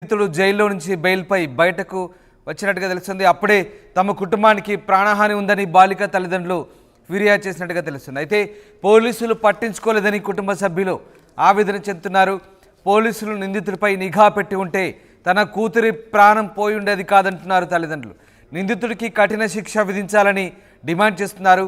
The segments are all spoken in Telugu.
నిందితుడు జైల్లో నుంచి బెయిల్పై బయటకు వచ్చినట్టుగా తెలుస్తుంది. అప్పుడే తమ కుటుంబానికి ప్రాణహాని ఉందని బాలిక తల్లిదండ్రులు ఫిర్యాదు చేసినట్టుగా తెలుస్తుంది. అయితే పోలీసులు పట్టించుకోలేదని కుటుంబ సభ్యులు ఆవేదన చెందుతున్నారు. పోలీసులు నిందితుడిపై నిఘా పెట్టి ఉంటే తన కూతురి ప్రాణం పోయి ఉండేది కాదంటున్నారు తల్లిదండ్రులు. నిందితుడికి కఠిన శిక్ష విధించాలని డిమాండ్ చేస్తున్నారు.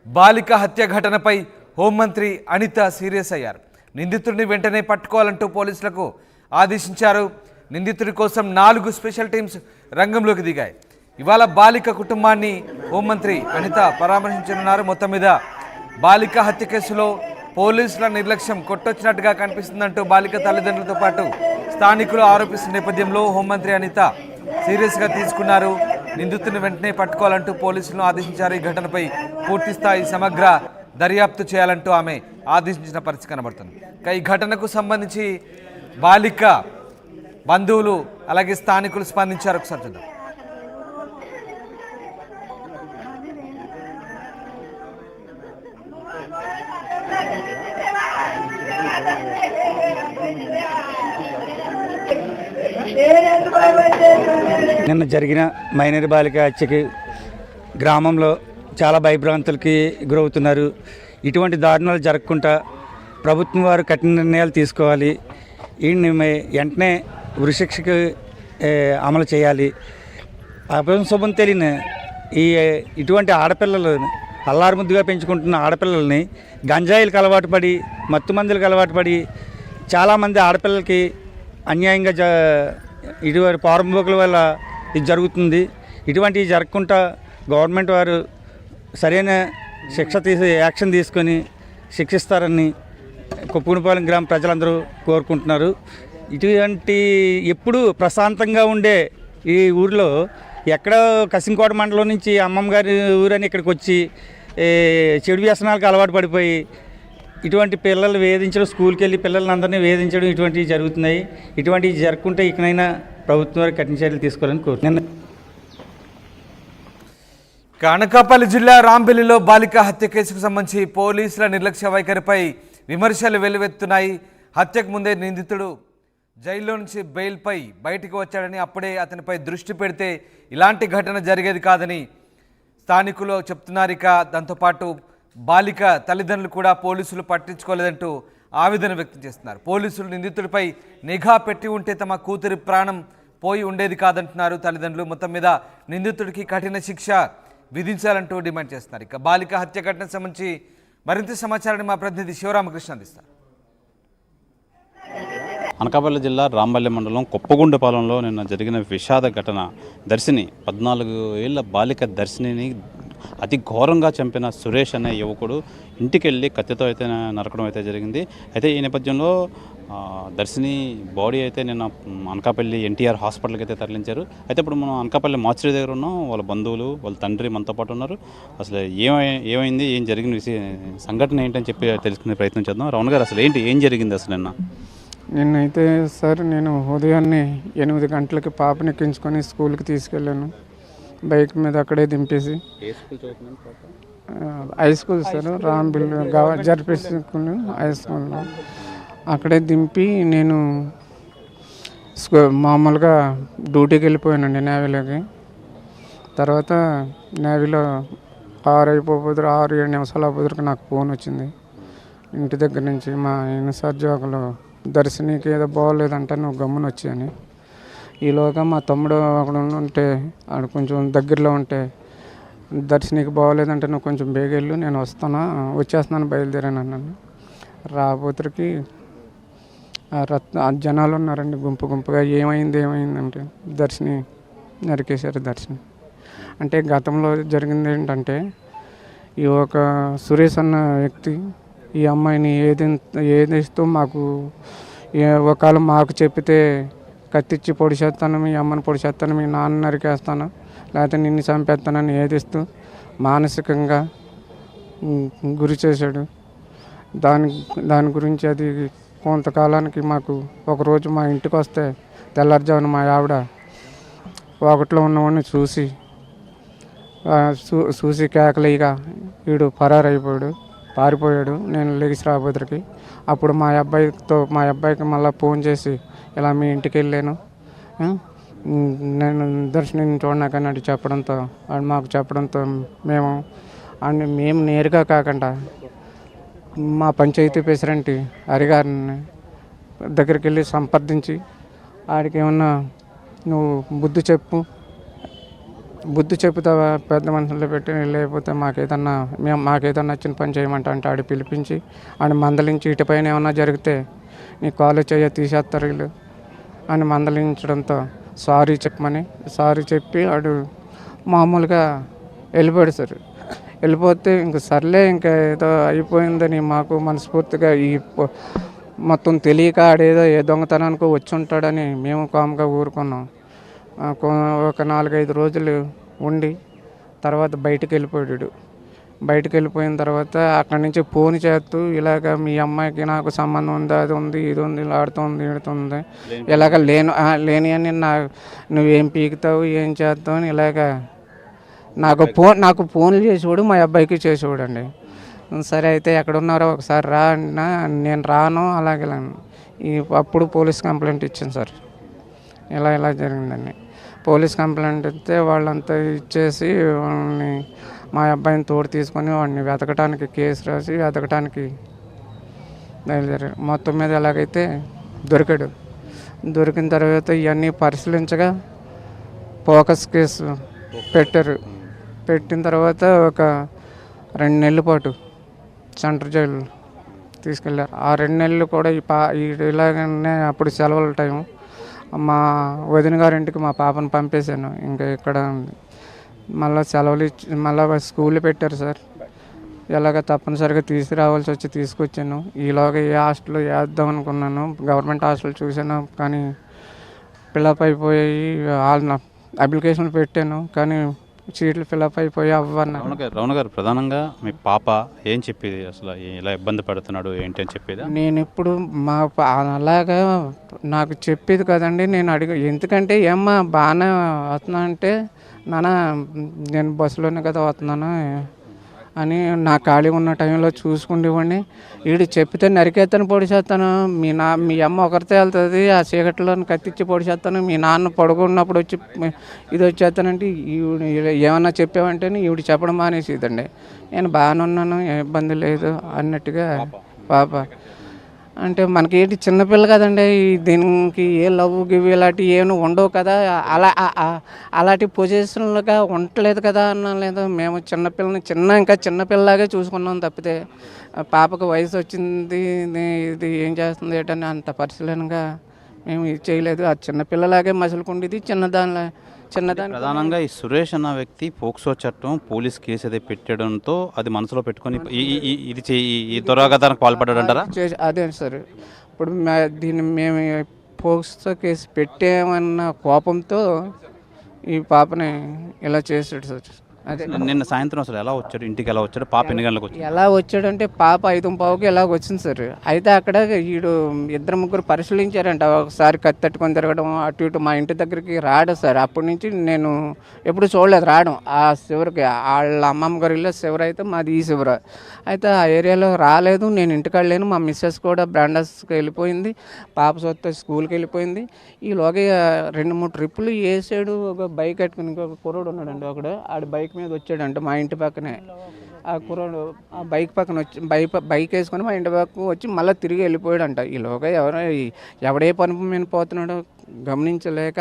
బాలిక హత్య ఘటనపై హోంమంత్రి అనిత సీరియస్ అయ్యారు. నిందితుడిని వెంటనే పట్టుకోవాలంటూ పోలీసులకు ఆదేశించారు. నిందితుడి కోసం 4 స్పెషల్ టీమ్స్ రంగంలోకి దిగాయి. ఇవాళ బాలిక కుటుంబాన్ని హోంమంత్రి అనిత పరామర్శించనున్నారు. మొత్తం మీద బాలిక హత్య కేసులో పోలీసుల నిర్లక్ష్యం కొట్టొచ్చినట్టుగా కనిపిస్తుందంటూ బాలిక తల్లిదండ్రులతో పాటు స్థానికులు ఆరోపిస్తున్న నేపథ్యంలో హోంమంత్రి అనిత సీరియస్గా తీసుకున్నారు. నిందితుడిని వెంటనే పట్టుకోవాలంటూ పోలీసులను ఆదేశించారు. ఈ ఘటనపై పూర్తిస్థాయి సమగ్ర దర్యాప్తు చేయాలంటూ ఆమె ఆదేశించిన పరిస్థితి కనబడుతుంది. ఈ ఘటనకు సంబంధించి బాలిక బంధువులు అలాగే స్థానికులు స్పందించారు. ఒకసారి చూద్దాం. నిన్న జరిగిన మైనర్ బాలిక హత్యకి గ్రామంలో చాలా భయభ్రాంతులకి గురవుతున్నారు. ఇటువంటి దారుణాలు జరగకుండా ప్రభుత్వం వారు కఠిన నిర్ణయాలు తీసుకోవాలి. ఈయన్ని వెంటనే ఉరిశిక్షకి అమలు చేయాలి. అపశుభం తెలియని ఇటువంటి ఆడపిల్లలు అల్లారుముద్దుగా పెంచుకుంటున్న ఆడపిల్లల్ని గంజాయిలకు అలవాటు పడి మత్తుమందులకు అలవాటు పడి చాలామంది ఆడపిల్లలకి అన్యాయంగా ఇటువంటి పారంభోకుల వల్ల ఇది జరుగుతుంది. ఇటువంటివి జరగకుండా గవర్నమెంట్ వారు సరైన యాక్షన్ తీసుకొని శిక్షిస్తారని కొప్పుకునిపాలెం గ్రామ ప్రజలందరూ కోరుకుంటున్నారు. ఇటువంటి ఎప్పుడు ప్రశాంతంగా ఉండే ఈ ఊరిలో ఎక్కడో కసింకోట మండలం నుంచి అమ్మమ్మ గారి ఊరని ఇక్కడికి వచ్చి చెడు వ్యసనాలకు అలవాటు పడిపోయి ఇటువంటి పిల్లలు వేధించడం, స్కూల్కి వెళ్ళి పిల్లలందరినీ వేధించడం ఇటువంటివి జరుగుతున్నాయి. ఇటువంటివి జరగకుంటే ఇకనైనా ప్రభుత్వం వారికి కఠిన చర్యలు తీసుకోవాలని కోరుతున్నాను. అనకాపల్లి జిల్లా రాంబెల్లిలో బాలిక హత్య కేసుకు సంబంధించి పోలీసుల నిర్లక్ష్య వైఖరిపై విమర్శలు వెల్లువెత్తున్నాయి. హత్యకు ముందే నిందితుడు జైల్లో నుంచి బెయిల్పై బయటకు వచ్చాడని, అప్పుడే అతనిపై దృష్టి పెడితే ఇలాంటి ఘటన జరిగేది కాదని స్థానికులు చెప్తున్నారు. ఇక దాంతోపాటు బాలిక తల్లిదండ్రులు కూడా పోలీసులు పట్టించుకోలేదంటూ ఆవేదన వ్యక్తం చేస్తున్నారు. పోలీసులు నిందితుడిపై నిఘా పెట్టి ఉంటే తమ కూతురి ప్రాణం పోయి ఉండేది కాదంటున్నారు తల్లిదండ్రులు. మొత్తం మీద నిందితుడికి కఠిన శిక్ష విధించాలంటూ డిమాండ్ చేస్తున్నారు. ఇక బాలిక హత్య ఘటనకు సంబంధించి మరింత సమాచారాన్ని మా ప్రతినిధి శివరామకృష్ణ అందిస్తారు. అనకాపల్లి జిల్లా రాంబల్లి మండలం కొప్పగుండపాలెంలో నిన్న జరిగిన విషాద ఘటన. దర్శిని 14 ఏళ్ల బాలిక దర్శినిని అతి ఘోరంగా చంపిన సురేష్ అనే యువకుడు ఇంటికెళ్ళి కత్తితో అయితే నరకడం అయితే జరిగింది. అయితే ఈ నేపథ్యంలో దర్శిని బాడీ అయితే నిన్న అనకాపల్లి ఎన్టీఆర్ హాస్పిటల్కి అయితే తరలించారు. అయితే ఇప్పుడు మనం అనకాపల్లి మార్చరీ దగ్గర ఉన్నాం. వాళ్ళ బంధువులు, వాళ్ళ తండ్రి మనతో పాటు ఉన్నారు. అసలు ఏమైంది, ఏం జరిగిన సంఘటన ఏంటని చెప్పి తెలుసుకునే ప్రయత్నం చేద్దాం. రమణ గారు, అసలు ఏం జరిగింది అసలు నిన్నైతే సార్, నేను ఉదయాన్నే 8 గంటలకి పాపని ఎక్కించుకొని స్కూల్కి తీసుకెళ్ళాను. బైక్ మీద అక్కడే దింపేసి, high school sir, Rambil ZP school high స్కూల్లో అక్కడే దింపి నేను మామూలుగా డ్యూటీకి వెళ్ళిపోయానండి నేవీలోకి. తర్వాత నేవీలో 6-7 నిమిషాలు అయిపోతురికి నాకు ఫోన్ వచ్చింది ఇంటి దగ్గర నుంచి. మా ఇన్ఛార్జ్ ఒకరు దర్శనికి ఏదో బాగోలేదంటే నువ్వు గమ్మున వచ్చాయని. ఈలోగా మా తమ్ముడు అక్కడ ఉంటే, ఆడు కొంచెం దగ్గరలో ఉంటే, దర్శనికి బాగోలేదంటే నువ్వు కొంచెం బేగెళ్ళు, నేను వచ్చేస్తున్నాను బయలుదేరాను అన్నాను. రాబోతురికి జనాలు ఉన్నారండి గుంపుగా. ఏమైందంటే దర్శిని నరికేశారు. దర్శిని అంటే గతంలో జరిగింది ఏంటంటే, ఈ ఒక సురేష్ అన్న వ్యక్తి ఈ అమ్మాయిని ఏదిస్తూ మాకు ఒకవేళ మాకు చెప్పితే కత్తిచ్చి పొడి చేస్తాను, మీ అమ్మని పొడి చేస్తాను, మీ నాన్న నరికేస్తాను, లేకపోతే నిన్ను చంపేస్తానని ఏదిస్తూ మానసికంగా గురి చేశాడు. దాని గురించి అది కొంతకాలానికి మాకు ఒకరోజు మా ఇంటికి వస్తే తెల్లారుజామున మా ఆవిడ ఒకటిలో ఉన్నవాడిని చూసి కేకలేగా వీడు పారిపోయాడు. నేను లెగిసి రాబోతురికి అప్పుడు మా అబ్బాయికి మళ్ళీ ఫోన్ చేసి ఇలా మీ ఇంటికి వెళ్ళాను, ఆ? నేను దర్శనం చూడనాకని అటు చెప్పడంతో వాడు మాకు చెప్పడంతో మేము నేరుగా కాకుండా మా పంచాయతీ ప్రెసిడెంట్ హరిగారిని దగ్గరికి వెళ్ళి సంప్రదించి ఆడికి ఏమన్నా నువ్వు బుద్ధి చెప్పుతావా పెద్ద మనుషుల్లో పెట్టి, లేకపోతే మాకేదన్నా నచ్చిన పని చేయమంటా అంటే ఆడు పిలిపించి ఆడు మందలించి ఇటుపైన ఏమన్నా జరిగితే నీ కాలేజ్ చేయ తీసేస్తారు వీళ్ళు అని మందలించడంతో సారీ చెప్పి ఆడు మామూలుగా వెళ్ళిపోయాడు సార్. వెళ్ళిపోతే ఇంక సర్లే ఇంకా ఏదో అయిపోయిందని మాకు మనస్ఫూర్తిగా మొత్తం తెలియక ఆడేదో ఏ దొంగతనానికి వచ్చి ఉంటాడని మేము కామ్గా ఊరుకున్నాం. ఒక 4-5 రోజులు ఉండి తర్వాత బయటికి వెళ్ళిపోయిన తర్వాత అక్కడి నుంచి ఫోన్ చేస్తూ ఇలాగ మీ అమ్మాయికి నాకు సంబంధం ఉంది, అది ఉంది, ఇది ఉంది, ఇలా ఆడుతుంది ఈడుతుంది, ఇలాగ లేని అని నువ్వేం పీకుతావు ఏం చేస్తావు అని ఇలాగ నాకు ఫోన్లు చేసేవాడు, మా అబ్బాయికి చేసేవాడు అండి. సరే అయితే ఎక్కడున్నారో ఒకసారి రా అన్నా, నేను రాను అలాగే అప్పుడు పోలీస్ కంప్లైంట్ ఇచ్చాను సార్. ఇలా జరిగిందండి. పోలీస్ కంప్లైంట్ ఇస్తే వాళ్ళంతా ఇచ్చేసి వాళ్ళని మా అబ్బాయిని తోడు తీసుకొని వాడిని వెతకటానికి కేసు రాసి వెతకటానికి బయలుదేరారు. మొత్తం మీద ఎలాగైతే దొరికాడు. దొరికిన తర్వాత ఇవన్నీ పరిశీలించగా ఫోకస్ కేసు పెట్టిన తర్వాత ఒక 2 నెలల పాటు సెంట్రల్ జైలు తీసుకెళ్ళారు. ఆ 2 నెలలు కూడా ఇలాగనే అప్పుడు సెలవుల టైం మా వదిన గారింటికి మా పాపను పంపేశాను. ఇంకా ఇక్కడ మళ్ళీ సెలవులు మళ్ళీ స్కూల్ పెట్టారు సార్. ఎలాగ తప్పనిసరిగా తీసుకురావాల్సి వచ్చి తీసుకొచ్చాను. ఈలోగా ఏ హాస్టల్ వేద్దాం అనుకున్నాను, గవర్నమెంట్ హాస్టల్ చూశాను కానీ ఫిలప్ అయిపోయాయి. అప్లికేషన్లు పెట్టాను కానీ సీట్లు ఫిలప్ అయిపోయి అవ్వన్నా. రమణ గారు, ప్రధానంగా మీ పాప ఏం చెప్పేది, అసలు ఇలా ఇబ్బంది పడుతున్నాడు ఏంటి అని చెప్పేది? నేను ఇప్పుడు అలాగా నాకు చెప్పేది కదండి. నేను ఎందుకంటే ఏమ్మా బాగానే వస్తున్నా అంటే, నాన్న నేను బస్సులోనే కదా వస్తున్నాను అని నా ఖాళీ ఉన్న టైంలో చూసుకుండేవాడిని. వీడు చెప్తే నరికేస్తాను, పొడి చేస్తాను, మీ అమ్మ ఒకరితో వెళ్తుంది, ఆ చీకట్లో కత్తిచ్చి పొడి చేస్తాను, మీ నాన్న పడుకున్నప్పుడు వచ్చి ఇది వచ్చేస్తానంటే ఏమన్నా చెప్పావంటే ఈవిడ చెప్పడం మానేసేదండి. నేను బాగానే ఉన్నాను, ఏ ఇబ్బంది లేదు అన్నట్టుగా పాప అంటే మనకేంటి చిన్నపిల్ల కదండి, దీనికి ఏ లవ్ గివ్ ఇలాంటివి ఏమి ఉండవు కదా, అలాంటి పొజిషన్లుగా ఉండలేదు కదా అన్నలేదు. మేము ఇంకా చిన్నపిల్లలాగే చూసుకున్నాం తప్పితే పాపకు వయసు వచ్చింది, ఇది ఏం చేస్తుంది ఏంటని అంత పరిశీలనగా మేము ఇది చేయలేదు. ఆ చిన్నపిల్లలాగే మసులుకుండేది చిన్నదాని. ప్రధానంగా ఈ సురేష్ అన్న వ్యక్తి పోక్సో చట్టం పోలీస్ కేసు అయితే పెట్టడంతో అది మనసులో పెట్టుకొని ఈ దురాఘాతానికి పాల్పడ్డాడు అంటారా? అదే సార్, ఇప్పుడు దీన్ని మేము పోక్సో కేసు పెట్టామన్న కోపంతో ఈ పాపని ఇలా చేసాడు సార్. అదే నిన్న సాయంత్రం అసలు ఎలా వచ్చాడు, ఇంటికి ఎలా వచ్చాడు, పాప ఎన్ని గంటలకు వచ్చాడు? ఎలా వచ్చాడంటే పాప 5:15కి ఎలాగ వచ్చింది సార్. అయితే అక్కడ 2-3 పరిశీలించారంట. ఒకసారి కత్తెట్టుకొని తిరగడం అటు ఇటు. మా ఇంటి దగ్గరికి రాడు సార్. అప్పటి నుంచి నేను ఎప్పుడు చూడలేదు రావడం. ఆ శివరికి వాళ్ళ అమ్మమ్మ గారి ఇల్లు శివరు, అయితే మాది ఈ శివరు. అయితే ఆ ఏరియాలో రాలేదు. నేను ఇంటికాడ లేను. మా మిస్సెస్ కూడా బ్రాండర్స్కి వెళ్ళిపోయింది, పాప సొత్త స్కూల్కి వెళ్ళిపోయింది. ఈలోగా 2-3 ట్రిప్పులు వేసాడు. ఒక బైక్ కట్టుకుని ఇంకొక కుర్రోడు ఉన్నాడండి, ఒకడు ఆడు బైక్ మీద వచ్చాడంట మా ఇంటి పక్కనే. ఆ కుర్రాడు ఆ బైక్ పక్కన వచ్చి బైక్ వేసుకొని మా ఇంటి పక్కకు వచ్చి మళ్ళీ తిరిగి వెళ్ళిపోయాడంట. ఈలోగా ఎవడే పని మీద పోతున్నాడో గమనించలేక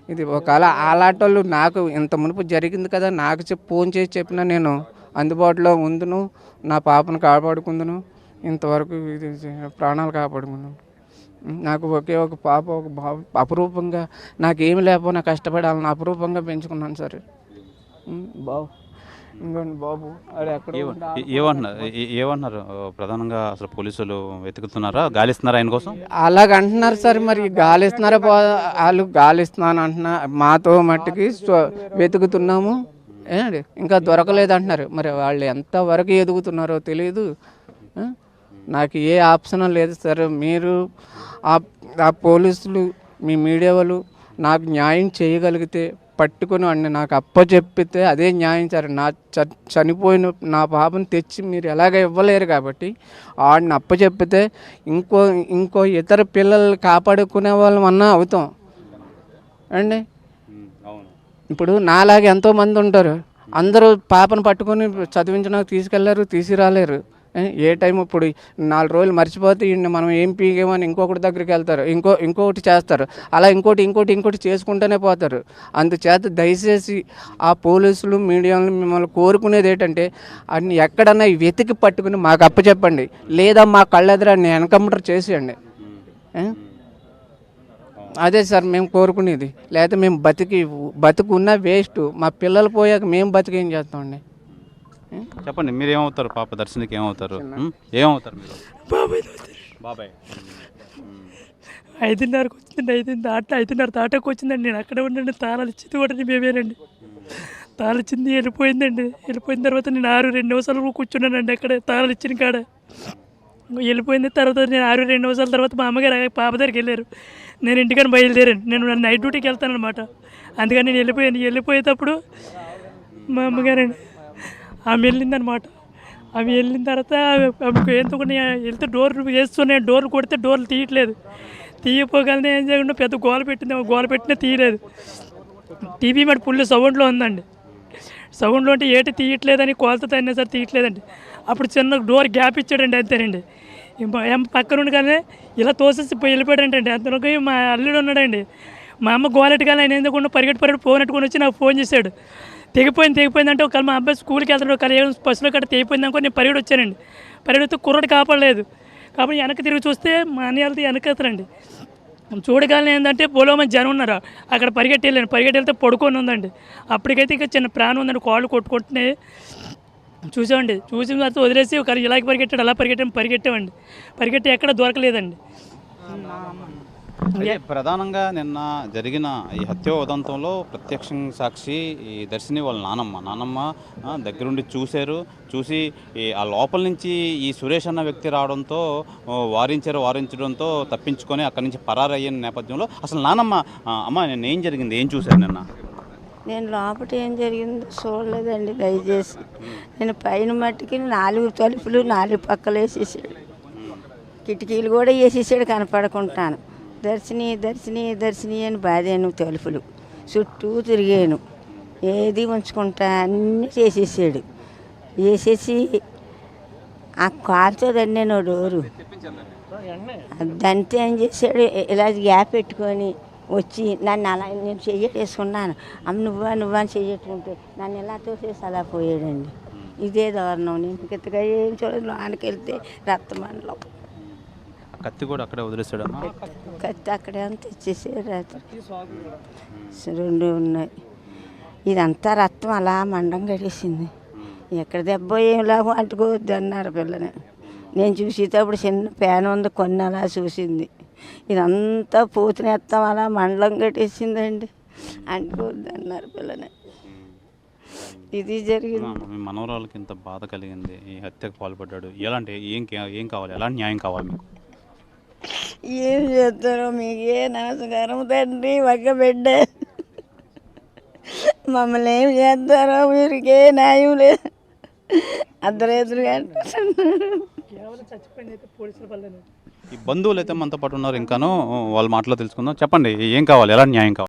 ఇది ఒకవేళ అలాంటి వాళ్ళు నాకు ఇంత మునుపు జరిగింది కదా, నాకు ఫోన్ చేసి చెప్పినా నేను అందుబాటులో ఉందును, నా పాపను కాపాడుకుందును, ఇంతవరకు ఇది ప్రాణాలు కాపాడుకున్నాను. నాకు ఒకే ఒక పాప, ఒక బాబు. అపురూపంగా నాకేమి లేకపోయినా కష్టపడాలని అపురూపంగా పెంచుకున్నాను సార్. బాబు ఇంకోండి బాబు అది ఎక్కడ ఏమంటున్నారు ప్రధానంగా, అసలు పోలీసులు వెతుకుతున్నారా, గాలిస్తున్నారా ఆయన కోసం? అలాగ అంటున్నారు సార్. మరి గాలిస్తున్నారా? వాళ్ళు గాలిస్తున్నాను అంటున్నారు. మాతో మట్టికి వెతుకుతున్నాము, ఇంకా దొరకలేదు అంటున్నారు. మరి వాళ్ళు ఎంతవరకు ఎదుగుతున్నారో తెలియదు. నాకు ఏ ఆప్షన్ లేదు సార్. మీరు ఆ పోలీసులు, మీ మీడియా వాళ్ళు నాకు న్యాయం చేయగలిగితే పట్టుకుని వాడిని నాకు అప్పచెప్పితే అదే న్యాయం సార్. చనిపోయిన నా పాపను తెచ్చి మీరు ఎలాగ ఇవ్వలేరు కాబట్టి వాడిని అప్పచెప్పితే ఇంకో ఇతర పిల్లలు కాపాడుకునే వాళ్ళం అన్నా అవుతాం. అండి. అవును. ఇప్పుడు నాలాగే ఎంతోమంది ఉంటారు, అందరూ పాపను పట్టుకొని చదివించడానికి తీసుకెళ్లారు, తీసుకురాలేరు. ఏ టైం ఇప్పుడు 4 రోజులు మర్చిపోతే ఈయన్ని మనం ఏం పీకేమని ఇంకొకటి దగ్గరికి వెళ్తారు, ఇంకొకటి చేస్తారు, అలా ఇంకోటి చేసుకుంటూనే పోతారు. అందుచేత దయచేసి ఆ పోలీసులు మీడియాలు మిమ్మల్ని కోరుకునేది ఏంటంటే అన్ని ఎక్కడన్నా వెతికి పట్టుకుని మాకు అప్పచెప్పండి, లేదా మా కళ్ళెదురాన్ని ఎన్కౌంటర్ చేసేయండి. అదే సార్ మేము కోరుకునేది. లేకపోతే మేము బతుకున్న వేస్ట్, మా పిల్లలు పోయాక మేము బతికేం చేస్తామండి. చెప్పండి, మీరు ఏమవుతారు? పాప దర్శనికి ఏమవుతారు? ఏమవుతారు మీరు? బాబాయ్ 5:30కి వచ్చిందండి. 5:30 దాటాకు వచ్చిందండి. నేను అక్కడే ఉండండి. తాళాలు ఇచ్చింది కూడా మేమేనండి. తాళాలు ఇచ్చింది వెళ్ళిపోయిందండి. వెళ్ళిపోయిన తర్వాత నేను 6-2 నిమిషాలు కూర్చున్నానండి అక్కడే తాళాలు ఇచ్చిన కాడ. వెళ్ళిపోయిన తర్వాత నేను 6-2 నిమిషాల తర్వాత మా అమ్మగారు పాప దగ్గరికి వెళ్ళారు. నేను ఇంటికని బయలుదేరాను. నేను నైట్ డ్యూటీకి వెళ్తానమాట. అందుకని నేను వెళ్ళిపోయేటప్పుడు మా అమ్మగారండి ఆమె వెళ్ళిందనమాట. ఆమె వెళ్ళిన తర్వాత ఆమెకు ఎందుకు వెళ్తే డోర్లు వేస్తున్నాయి, డోర్లు కొడితే డోర్లు తీయట్లేదు. తీయపోగలనే ఏం చేయకుండా పెద్ద గోల పెట్టింది. గోల పెట్టినా తీయలేదు. టీవీ మరి ఫుల్ సౌండ్లో ఉందండి. సౌండ్లో ఉంటే ఏటి తీయట్లేదని కోల్తో అయినా సరే తీయట్లేదండి. అప్పుడు చిన్న డోర్ గ్యాప్ ఇచ్చాడండి, అంతేనండి. పక్కన ఉండగానే ఇలా తోసేసి వెళ్ళిపోయాడంటండి. అంతలోకి మా అల్లుడు ఉన్నాడండి. మా అమ్మ గోలెట్టుగానే ఆయన ఎందుకుండా పరిగెట్టి ఫోన్ ఎట్టుకొని వచ్చి నాకు ఫోన్ చేశాడు. తెగిపోయిందంటే ఒకవేళ మా అబ్బాయి స్కూల్కి వెళ్తాడు, ఒకవేళ బస్సులో కట్ట తెగిపోయింది అనుకో నేను పరిగెడి వచ్చానండి. పరిగెడితే కుర్రోడు కాపాడలేదు. కాబట్టి వెనక్కి తిరిగి చూస్తే మా అన్నయ్యలది వెనకెళ్తారండి. చూడగానే ఏంటంటే పొలం జనం ఉన్నారు. అక్కడ పరిగెట్టి వెళ్తే పడుకొని ఉందండి. అప్పటికైతే ఇక చిన్న ప్రాణం ఉందండి. కాళ్ళు కొట్టుకుంటున్నాయి. చూసామండి. చూసిన తర్వాత వదిలేసి ఒకరు ఇలాగ పరిగెట్టాడు, అలా పరిగెట్టామండి. పరిగెట్టి ఎక్కడ దొరకలేదండి. అయితే ప్రధానంగా నిన్న జరిగిన ఈ హత్య ఉదంతంలో ప్రత్యక్ష సాక్షి ఈ దర్శిని వాళ్ళ నానమ్మ దగ్గరుండి చూసి ఆ లోపల నుంచి ఈ సురేష్ అన్న వ్యక్తి రావడంతో వారించడంతో తప్పించుకొని అక్కడి నుంచి పరారయ్యిన నేపథ్యంలో అసలు నానమ్మ అమ్మ నిన్న ఏం జరిగింది, ఏం చూశారు నిన్న? నేను లోపల ఏం జరిగిందో చూడలేదండి దయచేసి. నేను పైన మట్టికి 4 తలుపులు 4 పక్కలు వేసేసాడు, కిటికీలు కూడా వేసేసాడు కనపడకుంటాను. దర్శిని అని బాధాను. తలుపులు చుట్టూ తిరిగాను, ఏది ఉంచుకుంటా అన్నీ చేసేసాడు. వేసేసి ఆ కాలుతో దన్నేను డోరు. దంతే ఏం చేశాడు, ఇలా గ్యాప్ పెట్టుకొని వచ్చి నన్ను అలా నేను చెయ్యటేసుకున్నాను. అమ్మ నువ్వా అని చెయ్యట్టుకుంటే నన్ను ఎలా తోసేసి అలా పోయాడండి. ఇదే దారుణం. నేను కిత్తగా ఏం చూడదు. లోనికి వెళ్తే రక్తమండలం. కత్తి కూడా అక్కడే వదిలేసాడు. కత్తి అక్కడే అంత తెచ్చేసాడు. రాత్రి 2 ఉన్నాయి. ఇదంతా రక్తం అలా మండం గడిసింది. ఎక్కడ దెబ్బ ఏం లాభం అంటుకోవద్దు అన్నారు పిల్లని. నేను చూసేటప్పుడు చిన్న ప్యాన్ ఉంది, కొన్ని అలా చూసింది. ఇదంతా పూతనేస్తాం అలా మండలం కట్టేసిందండి. అంటుకోవద్దు అన్నారు పిల్లని. ఇది జరిగింది. మీ మనవరాలకి ఇంత బాధ కలిగింది, ఈ హత్యకు పాల్పడ్డాడు. ఏం కావాలి, ఎలాంటి న్యాయం కావాలి మీకు? ఏం చేస్తారో మీకు ఏ నమస్కారం తండ్రి, ఒక బిడ్డ మమ్మల్ని ఏం చేస్తారో మీరుకే న్యాయం లేదు. అర్ధరేతులుగా ఈ బంధువులు అయితే మనతో పాటు ఉన్నారు, ఇంకాను వాళ్ళ మాటలో తెలుసుకుందాం. చెప్పండి, ఏం కావాలి, ఎలాంటి న్యాయం కావాలి?